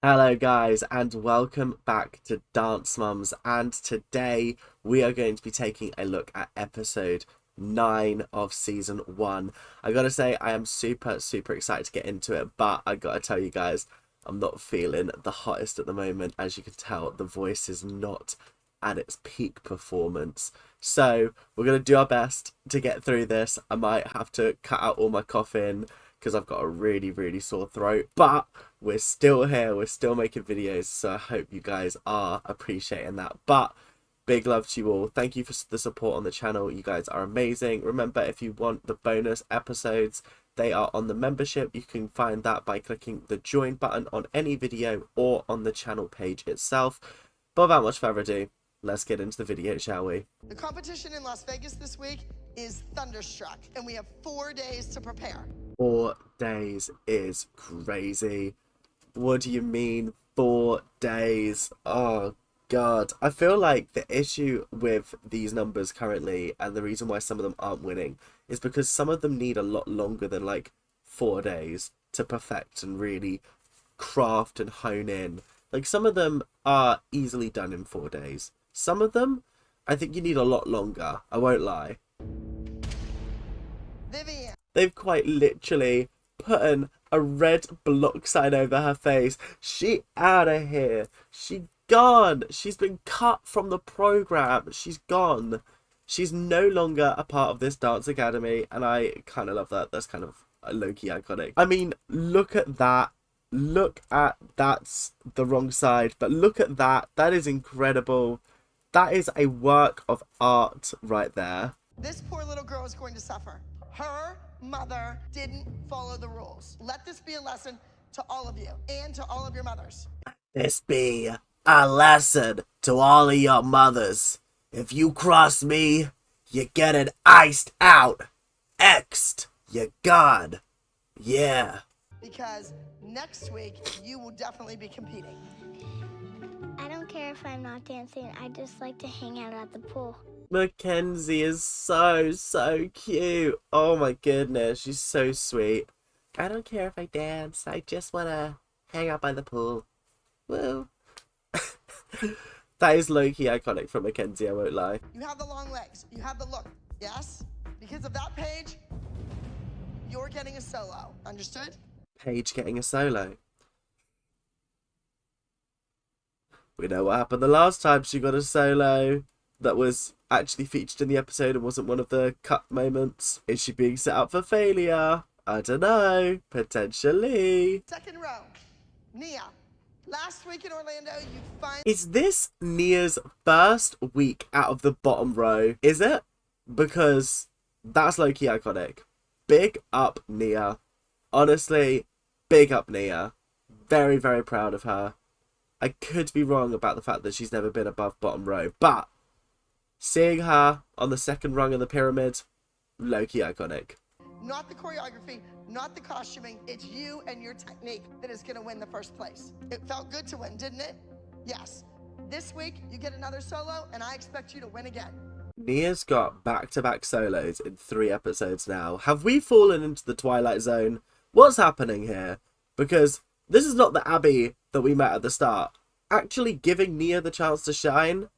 Hello guys and welcome back to Dance Mums, and today we are going to be taking a look at episode 9 of season 1. I gotta say I am super excited to get into it, but I gotta tell you guys I'm not feeling the hottest at the moment. As you can tell, the voice is not at its peak performance, so we're gonna do our best to get through this. I might have to cut out all my coughing because I've got a really sore throat, but we're still here, we're still making videos, so I hope you guys are appreciating that. But big love to you all. Thank you for the support on the channel. You guys are amazing. Remember, if you want the bonus episodes, they are on the membership. You can find that by clicking the join button on any video or on the channel page itself. But without much further ado, let's get into the video, shall we? The competition in Las Vegas this week is Thunderstruck, and we have 4 days to prepare. 4 days is crazy. What do you mean 4 days? Oh god. I feel like the issue with these numbers currently, and the reason why some of them aren't winning, is because some of them need a lot longer than like 4 days to perfect and really craft and hone in. Like, some of them are easily done in 4 days. Some of them, I think you need a lot longer. I won't lie. Vivian. They've quite literally put a red block sign over her face. She out of here. She gone. She's been cut from the program. She's gone. She's no longer a part of this dance academy, and I kind of love that. That's kind of low-key iconic. I mean, look at that. Look at that's the wrong side, but look at that. That is incredible. That is a work of art right there. This poor little girl is going to suffer. Her mother didn't follow the rules. Let this be a lesson to all of you and to all of your mothers. This be a lesson to all of your mothers. If you cross me, you get it iced out. X'd. You gone. Yeah. Because next week, you will definitely be competing. I don't care if I'm not dancing. I just like to hang out at the pool. Mackenzie is so cute. Oh my goodness, she's so sweet. I don't care if I dance. I just want to hang out by the pool. Woo. That is low-key iconic from Mackenzie, I won't lie. You have the long legs. You have the look. Yes? Because of that, Paige, you're getting a solo. Understood? Paige getting a solo. We know what happened the last time she got a solo that was actually featured in the episode and wasn't one of the cut moments. Is she being set up for failure? I don't know. Potentially. Second row. Nia. Last week in Orlando, you find... Is this Nia's first week out of the bottom row? Is it? Because that's low-key iconic. Big up Nia. Honestly, big up Nia. Very proud of her. I could be wrong about the fact that she's never been above bottom row, but seeing her on the second rung of the pyramid, low-key iconic. Not the choreography, not the costuming. It's you and your technique that is going to win the first place. It felt good to win, didn't it? Yes. This week, you get another solo, and I expect you to win again. Nia's got back-to-back solos in 3 episodes now. Have we fallen into the Twilight Zone? What's happening here? Because this is not the Abby that we met at the start. Actually giving Nia the chance to shine?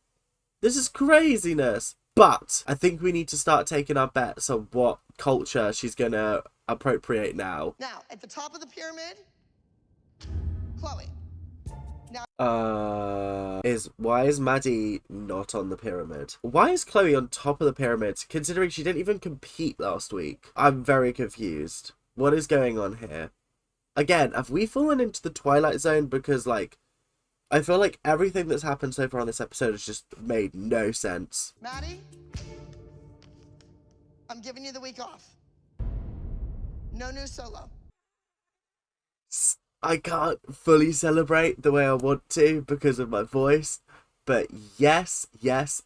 This is craziness. But I think we need to start taking our bets on what culture she's going to appropriate now. Now, at the top of the pyramid, Chloe. Why is Maddie not on the pyramid? Why is Chloe on top of the pyramid, considering she didn't even compete last week? I'm very confused. What is going on here? Again, have we fallen into the Twilight Zone? Because, like, I feel like everything that's happened so far on this episode has just made no sense. Maddie, I'm giving you the week off. No new solo. I can't fully celebrate the way I want to because of my voice. But yes, this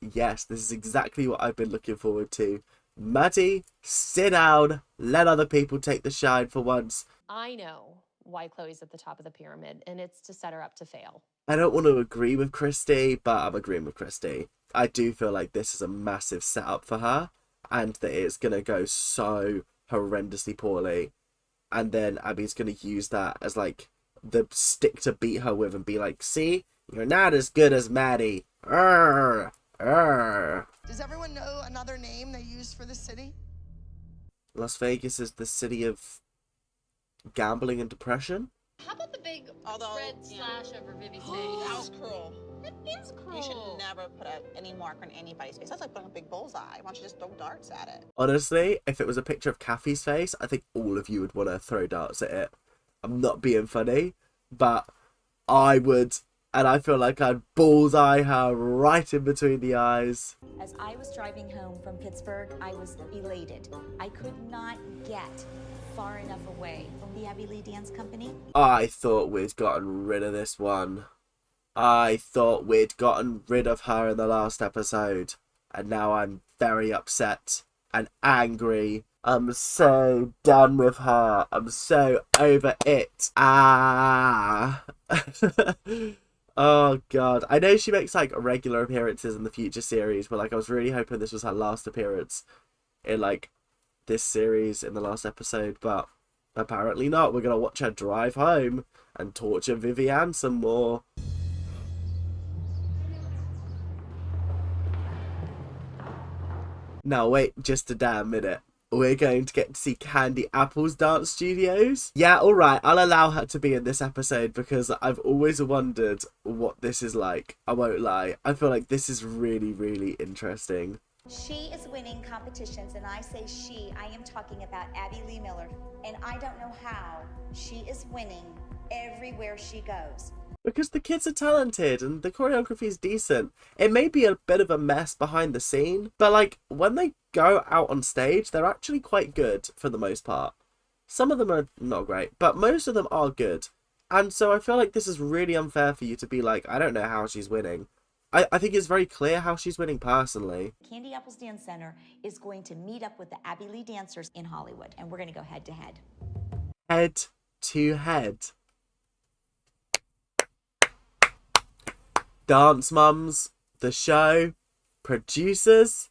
is exactly what I've been looking forward to. Maddie, sit down, let other people take the shine for once. I know why Chloe's at the top of the pyramid, and it's to set her up to fail. I don't want to agree with Christi, but I'm agreeing with Christi. I do feel like this is a massive setup for her, and that it's going to go so horrendously poorly. And then Abby's going to use that as, like, the stick to beat her with and be like, see, you're not as good as Maddie. Arr, arr. Does everyone know another name they use for the city? Las Vegas is the city of gambling and depression. How about the big red slash over Vivi's face? That was cruel. It is cruel. You should never put any mark on anybody's face. That's like putting a big bullseye. Why don't you just throw darts at it? Honestly, if it was a picture of Kathy's face, I think all of you would want to throw darts at it. I'm not being funny, but I would, and I feel like I'd bullseye her right in between the eyes. As I was driving home from Pittsburgh, I was elated. I could not get far enough away from the Abby Lee Dance Company. I thought we'd gotten rid of this one. I thought we'd gotten rid of her in the last episode, and now I'm very upset and angry. I'm so done with her. I'm so over it. Ah. Oh god. I know she makes like regular appearances in the future series, but like I was really hoping this was her last appearance in like this series in the last episode, but apparently not. We're gonna watch her drive home and torture Vivian some more. Now wait just a damn minute. We're going to get to see Candy Apple's dance studios. Yeah, alright, I'll allow her to be in this episode because I've always wondered what this is like. I won't lie. I feel like this is really, really interesting. She is winning competitions, and I say she, I am talking about Abby Lee Miller. And I don't know how she is winning everywhere she goes. Because the kids are talented and the choreography is decent. It may be a bit of a mess behind the scene, but like when they go out on stage, they're actually quite good for the most part. Some of them are not great, but most of them are good. And so I feel like this is really unfair for you to be like, I don't know how she's winning. I think it's very clear how she's winning personally. Candy Apple's Dance Center is going to meet up with the Abby Lee dancers in Hollywood, and we're going to go head to head. Head to head. Dance Mums, the show, producers.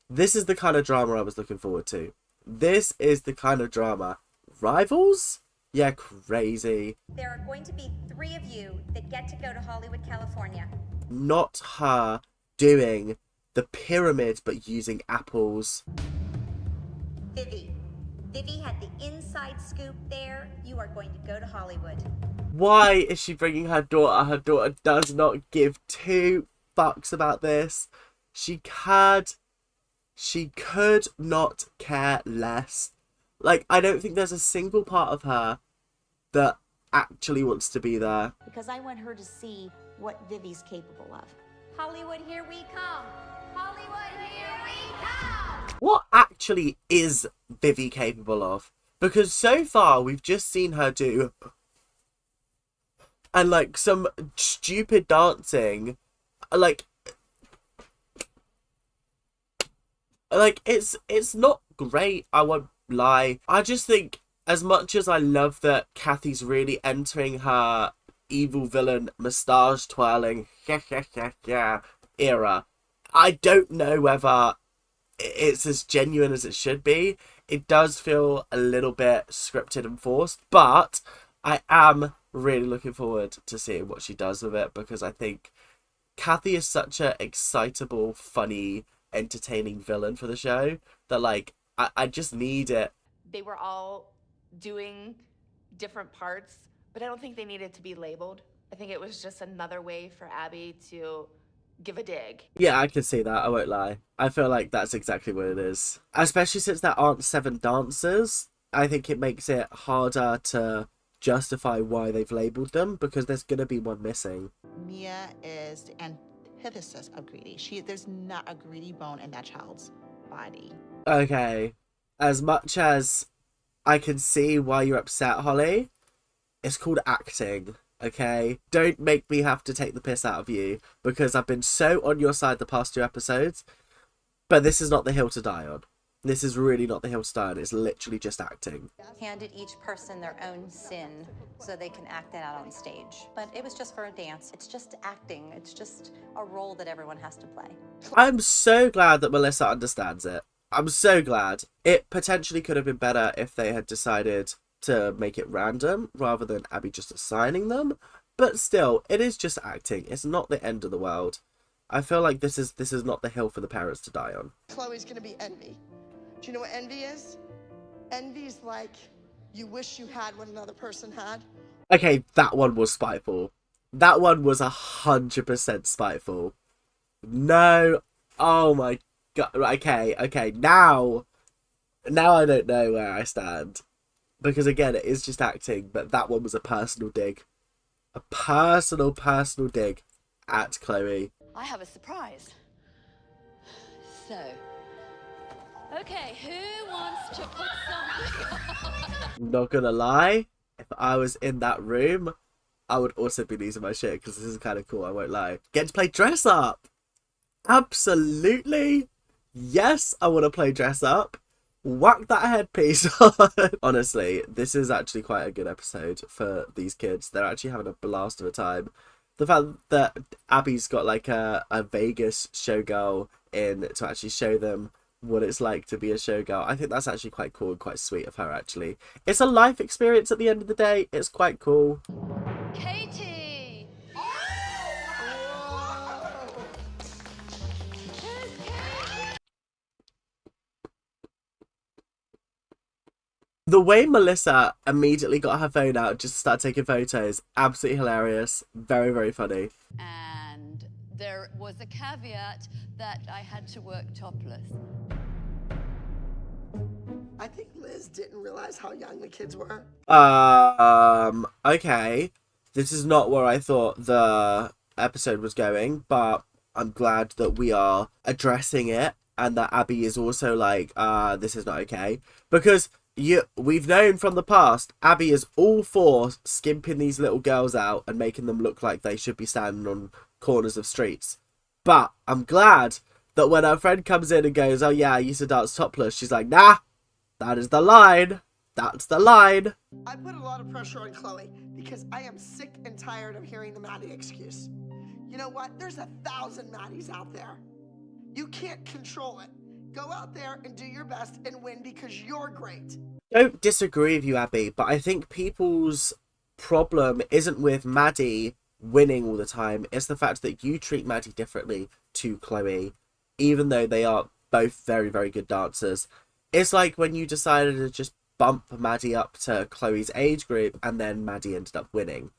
This is the kind of drama I was looking forward to. This is the kind of drama. Rivals? Yeah, crazy. There are going to be 3 of you that get to go to Hollywood, California. Not her doing the pyramid, but using apples. Vivi had the inside scoop there. You are going to go to Hollywood. Why is she bringing her daughter? Her daughter does not give 2 fucks about this. She could not care less. Like, I don't think there's a single part of her that actually wants to be there. Because I want her to see what Vivi's capable of. Hollywood, here we come. Hollywood, here we come. What actually is Vivi capable of? Because so far we've just seen her do and like some stupid dancing, like it's not great, I won't lie. I just think as much as I love that Kathy's really entering her evil villain moustache twirling era, I don't know whether it's as genuine as it should be. It does feel a little bit scripted and forced, but I am really looking forward to seeing what she does with it, because I think Kathy is such an excitable, funny, entertaining villain for the show that like I just need it. They were all doing different parts, but I don't think they needed to be labeled. I think it was just another way for Abby to give a dig. Yeah, I can see that, I won't lie. I feel like that's exactly what it is. Especially since there aren't 7 dancers, I think it makes it harder to justify why they've labelled them, because there's going to be one missing. Mia is the antithesis of greedy. There's not a greedy bone in that child's body. Okay, as much as I can see why you're upset, Holly, it's called acting, okay? Don't make me have to take the piss out of you, because I've been so on your side the past 2 episodes, but this is not the hill to die on. This is really not the hill to die on. It's literally just acting. Handed each person their own sin so they can act it out on stage. But it was just for a dance. It's just acting. It's just a role that everyone has to play. I'm so glad that Melissa understands it. I'm so glad. It potentially could have been better if they had decided to make it random rather than Abby just assigning them. But still, it is just acting. It's not the end of the world. I feel like this is not the hill for the parents to die on. Chloe's gonna be envy. Do you know what envy is? Envy's like you wish you had what another person had. Okay, that one was spiteful. That one was 100% spiteful. No. Oh my god. Okay. Now I don't know where I stand. Because again, it is just acting, but that one was a personal dig. A personal dig at Chloe. I have a surprise. So, okay, who wants to put something? Not gonna lie, if I was in that room, I would also be losing my shit because this is kind of cool, I won't lie. Get to play dress up! Absolutely! Yes, I want to play dress up. Whack that headpiece on. Honestly, this is actually quite a good episode for these kids. They're actually having a blast of a time. The fact that Abby's got like a Vegas showgirl in to actually show them what it's like to be a showgirl, I think that's actually quite cool and quite sweet of her, actually. It's a life experience at the end of the day. It's quite cool. Katie! The way Melissa immediately got her phone out just to start taking photos, absolutely hilarious. Very, very funny. And there was a caveat that I had to work topless. I think Liz didn't realize how young the kids were. Okay. This is not where I thought the episode was going, but I'm glad that we are addressing it and that Abby is also like, this is not okay. Because we've known from the past, Abby is all for skimping these little girls out and making them look like they should be standing on corners of streets. But I'm glad that when her friend comes in and goes, oh yeah, I used to dance topless, she's like, nah, that is the line. That's the line. I put a lot of pressure on Chloe because I am sick and tired of hearing the Maddie excuse. You know what? There's 1,000 Maddies out there. You can't control it. Go out there and do your best and win because you're great. Don't disagree with you, Abby, but I think people's problem isn't with Maddie winning all the time. It's the fact that you treat Maddie differently to Chloe, even though they are both very, very good dancers. It's like when you decided to just bump Maddie up to Chloe's age group and then Maddie ended up winning.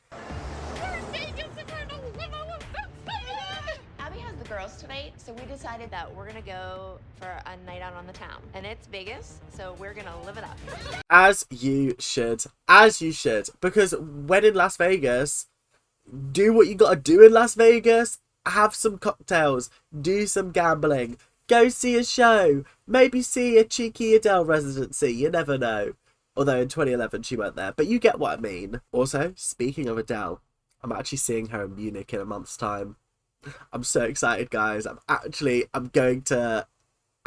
Abby has the girls tonight, so we decided that we're gonna go for a night out on the town. And it's Vegas, so we're gonna live it up. As you should. As you should. Because when in Las Vegas, do what you gotta do in Las Vegas. Have some cocktails. Do some gambling. Go see a show. Maybe see a cheeky Adele residency. You never know. Although in 2011 she went there. But you get what I mean. Also, speaking of Adele, I'm actually seeing her in Munich in a month's time. I'm so excited, guys. I'm going to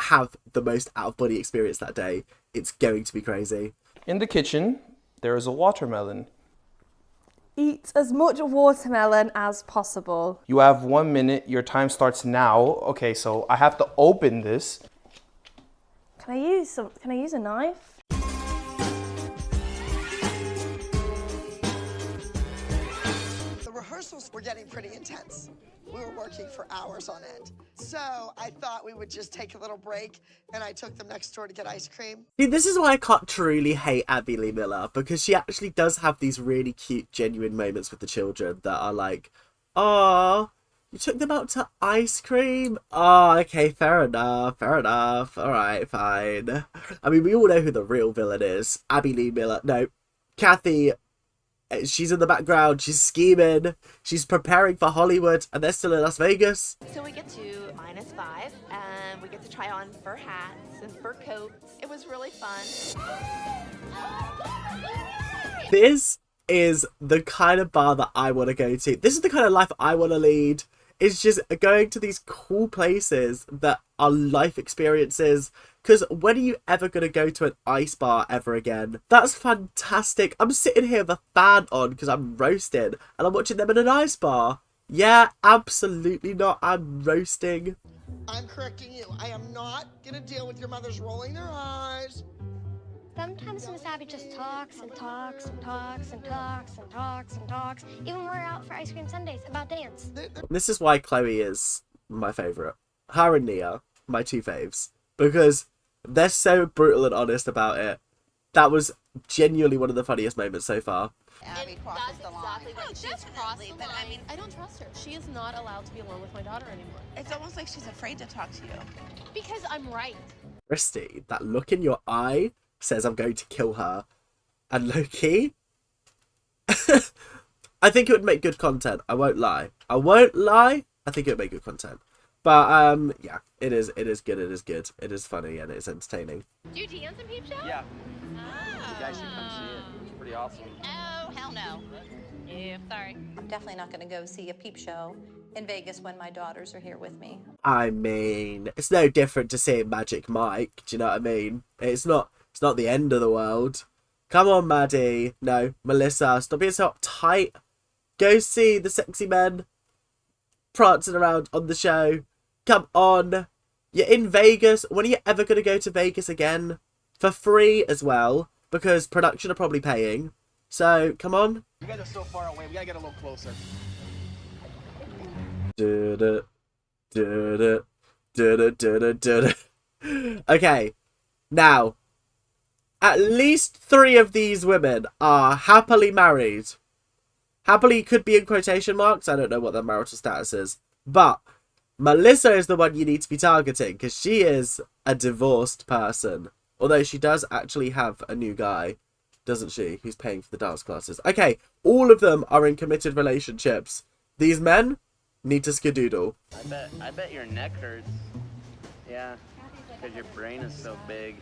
have the most out-of-body experience that day. It's going to be crazy. In the kitchen, there is a watermelon. Eat as much watermelon as possible. You have 1 minute. Your time starts now. Okay, so I have to open this. Can I use a knife? The rehearsals were getting pretty intense. We were working for hours on end. So I thought we would just take a little break, and I took them next door to get ice cream. See, this is why I can't truly hate Abby Lee Miller, because she actually does have these really cute, genuine moments with the children that are like, oh, you took them out to ice cream? Oh, okay, fair enough. All right, fine. I mean, we all know who the real villain is. Abby Lee Miller. No, Kathy. She's in the background, she's scheming, she's preparing for Hollywood, and they're still in Las Vegas. So we get to -5, and we get to try on fur hats and fur coats. It was really fun. This is the kind of bar that I want to go to. This is the kind of life I want to lead. It's just going to these cool places that are life experiences. Because when are you ever going to go to an ice bar ever again? That's fantastic. I'm sitting here with a fan on because I'm roasting. And I'm watching them in an ice bar. Yeah, absolutely not. I'm roasting. I'm correcting you. I am not going to deal with your mothers rolling their eyes. Sometimes Miss Abby just talks and talks and talks and talks and talks and talks. Even when we're out for ice cream sundaes about dance. This is why Chloe is my favourite. Her and Nia, my two faves. Because they're so brutal and honest about it. That was genuinely one of the funniest moments so far. Abby crosses the line. She's crossed the line. I mean, I don't trust her. She is not allowed to be alone with my daughter anymore. It's almost like she's afraid to talk to you. Because I'm right. Christi, that look in your eye says I'm going to kill her. And low-key, I think it would make good content. I won't lie. I think it would make good content. But yeah, it is good. It is good. It is funny and it's entertaining. Do you dance in Peep Show? Yeah. You guys should come see it. It's pretty awesome. Oh, hell no. Yeah, sorry. I'm definitely not going to go see a peep show in Vegas when my daughters are here with me. I mean, it's no different to seeing Magic Mike. Do you know what I mean? It's not the end of the world. Come on, Maddie. No, Melissa, stop being so uptight. Go see the sexy men prancing around on the show. Come on. You're in Vegas. When are you ever going to go to Vegas again? For free as well, because production are probably paying. So, come on. You guys are so far away. We gotta get a little closer. Okay, now, at least 3 of these women are happily married. Happily could be in quotation marks. I don't know what their marital status is. But Melissa is the one you need to be targeting because she is a divorced person. Although she does actually have a new guy, doesn't she? Who's paying for the dance classes. Okay, all of them are in committed relationships. These men need to skedoodle. I bet your neck hurts. Yeah, because your brain is so big.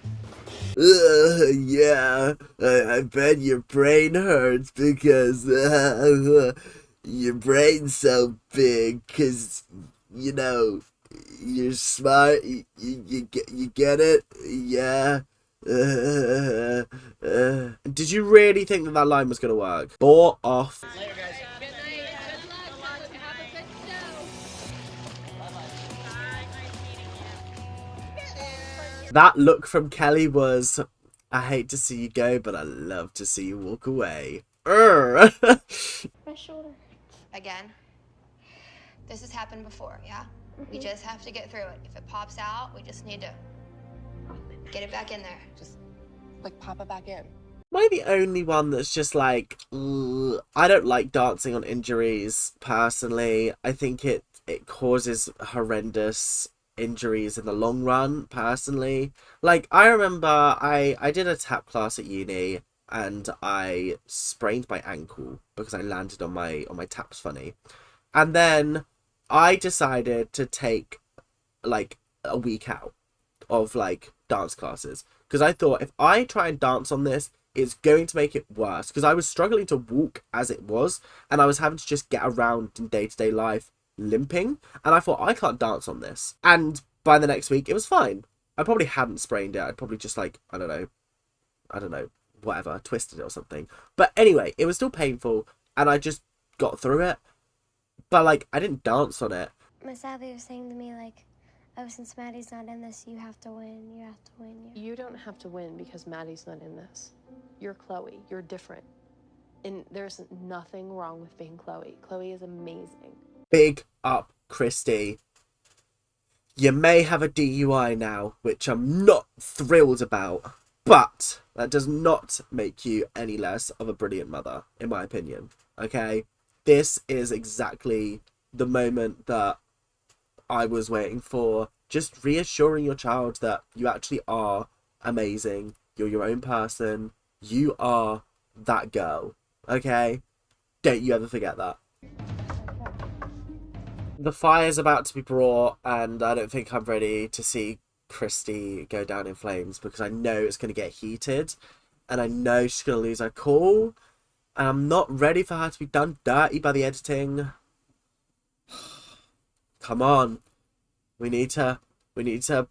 Yeah, I bet your brain hurts because your brain's so big because, you know, you're smart, you get it? Yeah. Did you really think that that line was going to work? Bore off. Later, guys. That look from Kelly was, I hate to see you go, but I love to see you walk away. My shoulder hurts. Again, this has happened before, yeah? We just have to get through it. If it pops out, we just need to get it back in there. Just, like, pop it back in. Am I the only one that's just like, ugh, I don't like dancing on injuries, personally. I think it causes horrendous injuries in the long run, personally. Like, I remember I did a tap class at uni and I sprained my ankle because I landed on my taps funny. And then I decided to take like a week out of like dance classes because I thought if I try and dance on this, it's going to make it worse because I was struggling to walk as it was and I was having to just get around in day-to-day life limping, and I thought I can't dance on this. And by the next week it was fine. I probably hadn't sprained it. I'd probably just like I don't know, whatever, twisted it or something. But anyway, it was still painful and I just got through it. But like I didn't dance on it. Miss Abby was saying to me like, oh, since Maddie's not in this, you have to win. You have to win. You don't have to win because Maddie's not in this. You're Chloe. You're different. And there's nothing wrong with being Chloe. Chloe is amazing. Big up, Christi. You may have a DUI now, which I'm not thrilled about, but that does not make you any less of a brilliant mother, in my opinion. Okay? This is exactly the moment that I was waiting for. Just reassuring your child that you actually are amazing. You're your own person. You are that girl. Okay? Don't you ever forget that. The fire's about to be brought, and I don't think I'm ready to see Christi go down in flames because I know it's going to get heated, and I know she's going to lose her cool, and I'm not ready for her to be done dirty by the editing. Come on. We need to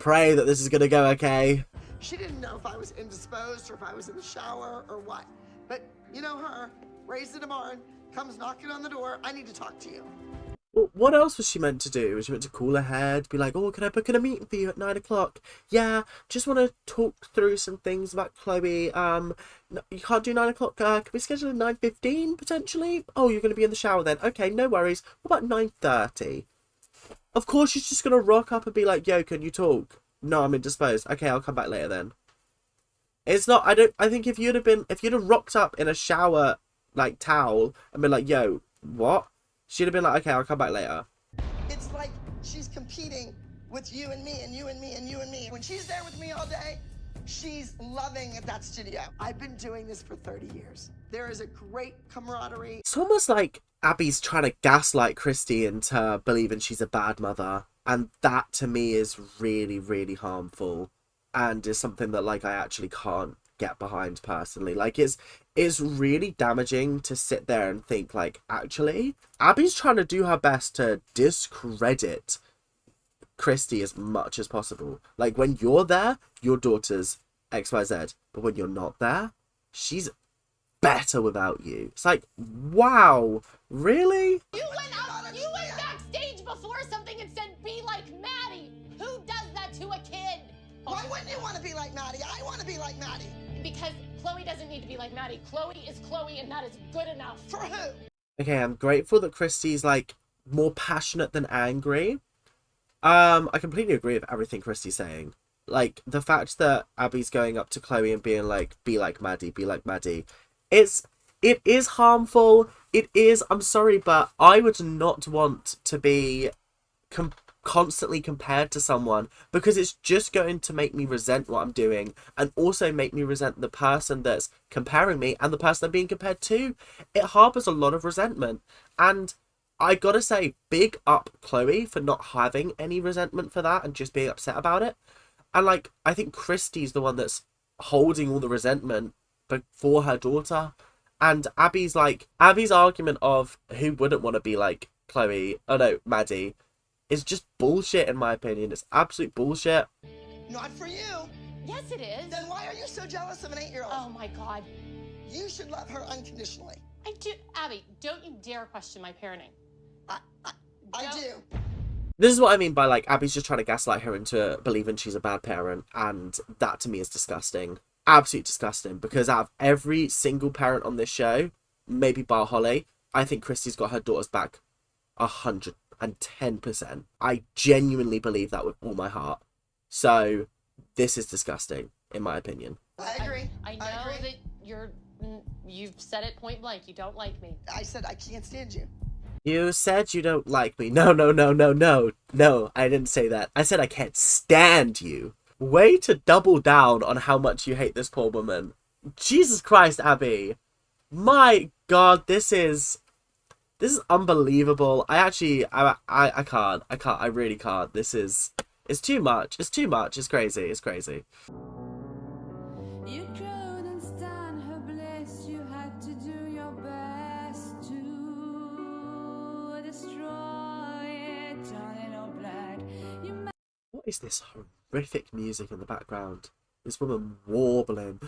pray that this is going to go okay. She didn't know if I was indisposed or if I was in the shower or what. But you know her, raised in a barn, comes knocking on the door. I need to talk to you. What else was she meant to do? Was she meant to call ahead, be like, oh, can I book in a meeting for you at 9 o'clock? Yeah, just want to talk through some things about Chloe. No, you can't do 9 o'clock. Can we schedule at 9:15 potentially? Oh, you're going to be in the shower then. Okay, no worries. What about 9:30? Of course, she's just going to rock up and be like, yo, can you talk? No, I'm indisposed. Okay, I'll come back later then. It's not, I think if you'd have rocked up in a shower, like, towel and been like, yo, what? She'd have been like, okay, I'll come back later. It's like she's competing with you and me and you and me and you and me. When she's there with me all day, she's loving at that studio. I've been doing this for 30 years. There is a great camaraderie. It's almost like Abby's trying to gaslight Christi into believing she's a bad mother. And that, to me, is really, really harmful. And is something that, like, I actually can't get behind personally. Like, it's really damaging to sit there and think, like, actually, Abby's trying to do her best to discredit Christi as much as possible. Like, when you're there, your daughter's XYZ. But when you're not there, she's better without you. It's like, wow, really? You went backstage before something and said, be like Maddie. Who does that to a kid? Why wouldn't you want to be like Maddie? I want to be like Maddie. Because Chloe doesn't need to be like Maddie. Chloe is Chloe, and that is good enough. For who? Okay, I'm grateful that Christi's, like, more passionate than angry. I completely agree with everything Christi's saying. Like, the fact that Abby's going up to Chloe and being like, be like Maddie, be like Maddie. It is harmful. It is, I'm sorry, but I would not want to be constantly compared to someone, because it's just going to make me resent what I'm doing and also make me resent the person that's comparing me and the person I'm being compared to. It harbors a lot of resentment, and I gotta say, big up Chloe for not having any resentment for that and just being upset about it. And, like, I think Christi's the one that's holding all the resentment for her daughter. And Abby's argument of who wouldn't want to be like Chloe, oh no, Maddie, is just bullshit in my opinion. It's absolute bullshit. Not for you. Yes, it is. Then why are you so jealous of an 8-year-old? Oh my God. You should love her unconditionally. I do. Abby, don't you dare question my parenting. I do. This is what I mean by, like, Abby's just trying to gaslight her into believing she's a bad parent, and that to me is disgusting. Absolutely disgusting, because out of every single parent on this show, maybe bar Holly, I think Christi's got her daughter's back 110%. I genuinely believe that with all my heart. So, this is disgusting, in my opinion. I agree. I know that you've said it point blank. You don't like me. I said I can't stand you. You said you don't like me. No, I didn't say that. I said I can't stand you. Way to double down on how much you hate this poor woman. Jesus Christ, Abby. My God, this is unbelievable. I can't. I really can't. It's too much. It's too much. It's crazy. It's crazy. You couldn't stand her bliss. You had to do your best to destroy it, turn it all black. What is this horrific music in the background? This woman warbling.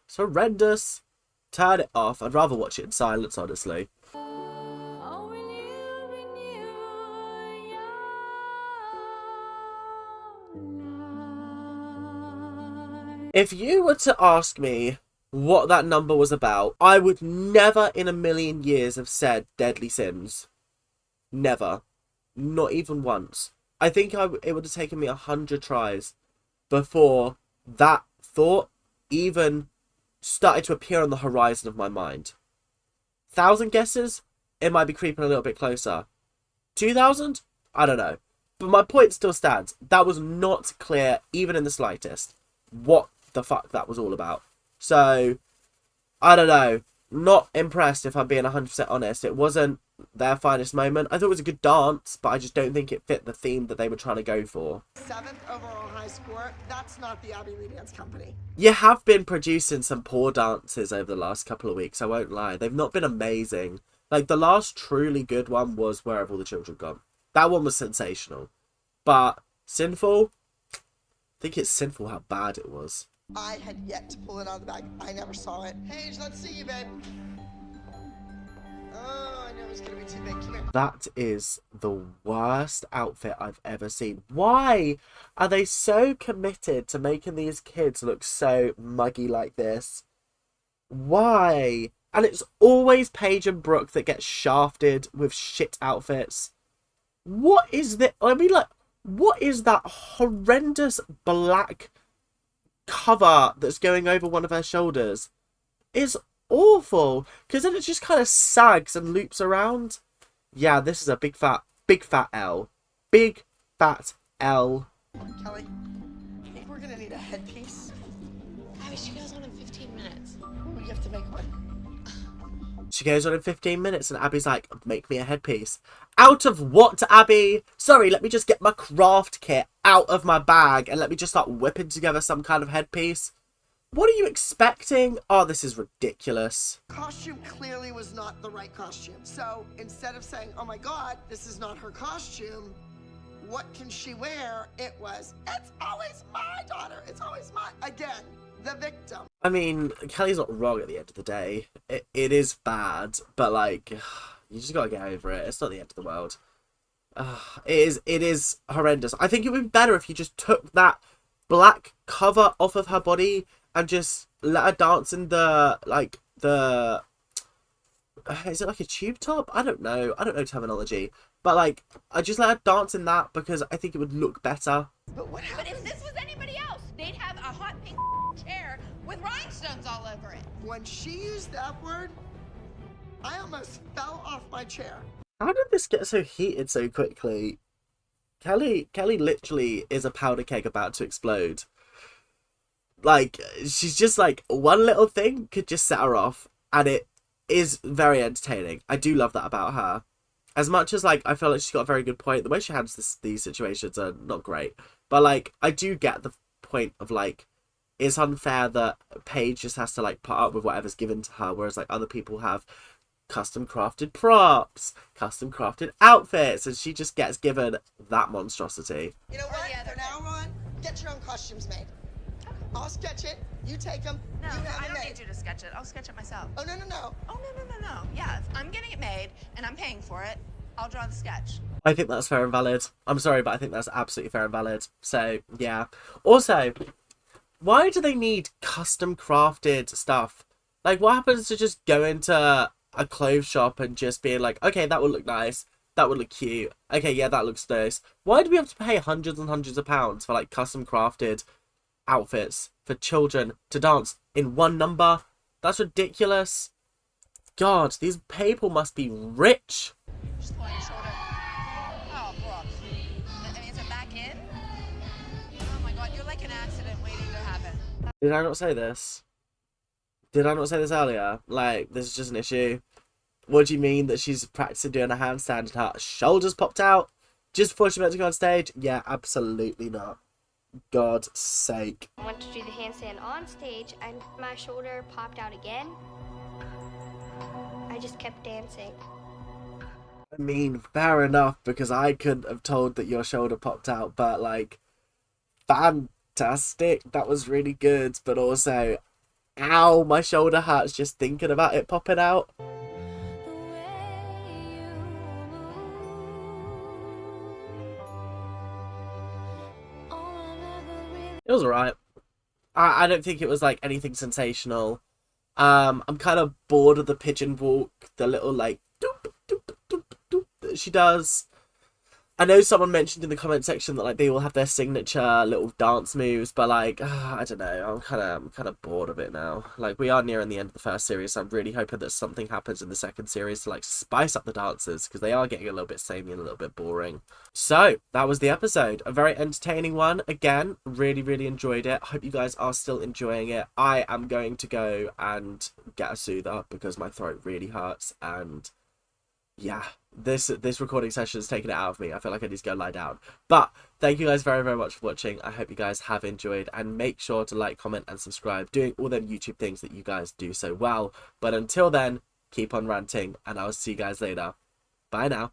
It's horrendous. Turn it off. I'd rather watch it in silence, honestly. If you were to ask me what that number was about, I would never in a million years have said Deadly Sims. Never. Not even once. I think it would have taken me 100 tries before that thought even started to appear on the horizon of my mind. 1,000 guesses? It might be creeping a little bit closer. 2,000? I don't know. But my point still stands. That was not clear, even in the slightest, what the fuck that was all about. So, I don't know. Not impressed, if I'm being 100% honest. It wasn't their finest moment. I thought it was a good dance, but I just don't think it fit the theme that they were trying to go for. 7th overall high score. That's not the Abby Lee Dance Company. You have been producing some poor dances over the last couple of weeks, I won't lie. They've not been amazing. Like, the last truly good one was Where Have All the Children Gone? That one was sensational. But Sinful? I think it's sinful how bad it was. I had yet to pull it out of the bag. I never saw it. Paige, let's see you, babe. Oh, I knew it was gonna be too big. Come here. That is the worst outfit I've ever seen. Why are they so committed to making these kids look so muggy like this? Why? And it's always Paige and Brooke that get shafted with shit outfits. What is that? I mean, like, what is that horrendous black cover that's going over one of her shoulders? It's awful, because then it just kind of sags and loops around. Yeah, this is a big fat L. Big fat L. Kelly, I think we're gonna need a headpiece. Abby, she goes on in 15 minutes. We have to make one. She goes on in 15 minutes and Abby's like, make me a headpiece. Out of what, Abby? Sorry, let me just get my craft kit out of my bag and let me just start whipping together some kind of headpiece. What are you expecting? Oh, this is ridiculous. Costume clearly was not the right costume. So instead of saying, oh my God, this is not her costume, what can she wear? It was, it's always my daughter. It's always my, again, the victim. I mean, Kelly's not wrong at the end of the day. It is bad, but like, you just gotta get over it. It's not the end of the world. It is horrendous. I think it would be better if you just took that black cover off of her body and just let her dance in the, like, the... is it like a tube top? I don't know terminology. But, like, I just let her dance in that because I think it would look better. But what But if this was anybody else, they'd have a hot pink chair with rhinestones all over it. When she used that word, I almost fell off my chair. How did this get so heated so quickly? Kelly literally is a powder keg about to explode. Like, she's just like, one little thing could just set her off, and it is very entertaining. I do love that about her. As much as, like, I feel like she's got a very good point, the way she handles these situations are not great. But, like, I do get the point of, like, it's unfair that Paige just has to, like, put up with whatever's given to her, whereas, like, other people have custom crafted props, custom crafted outfits, and she just gets given that monstrosity. You know what? From now on, get your own costumes made. I'll sketch it. You take them. No, you have I them don't made. need you to sketch it. I'll sketch it myself. Oh, no, no, no. Oh, no. Yeah, if I'm getting it made and I'm paying for it, I'll draw the sketch. I think that's fair and valid. I'm sorry, but I think that's absolutely fair and valid. So, yeah. Also, why do they need custom crafted stuff? Like, what happens to just go into a clothes shop and just being like, okay, that would look nice. That would look cute. Okay, yeah, that looks nice. Why do we have to pay hundreds and hundreds of pounds for, like, custom crafted outfits for children to dance in one number? That's ridiculous. God, these people must be rich. Just pull your shoulder. Oh, Brooke. I mean, is it back in? Oh my God, you're like an accident waiting to happen. Did I not say this? Did I not say this earlier? Like, this is just an issue. What do you mean that she's practicing doing a handstand and her shoulders popped out just before she meant to go on stage? Yeah, absolutely not. God's sake. I went to do the handstand on stage and my shoulder popped out again. I just kept dancing. I mean, fair enough, because I couldn't have told that your shoulder popped out, but, like, fantastic. That was really good, but also, ow, my shoulder hurts just thinking about it popping out. It was alright. I don't think it was, like, anything sensational. I'm kind of bored of the pigeon walk, the little, like, doop, doop, doop, doop that she does. I know someone mentioned in the comment section that, like, they all have their signature little dance moves, but, like, I don't know, I'm kind of bored of it now. Like, we are nearing the end of the first series, so I'm really hoping that something happens in the second series to, like, spice up the dances, because they are getting a little bit samey and a little bit boring. So, that was the episode. A very entertaining one. Again, really, really enjoyed it. Hope you guys are still enjoying it. I am going to go and get a soother, because my throat really hurts, and yeah, this recording session has taken it out of me. I feel like I need to go lie down. But thank you guys very, very much for watching. I hope you guys have enjoyed, and make sure to like, comment and subscribe, doing all them YouTube things that you guys do so well. But until then, keep on ranting, and I'll see you guys later. Bye now.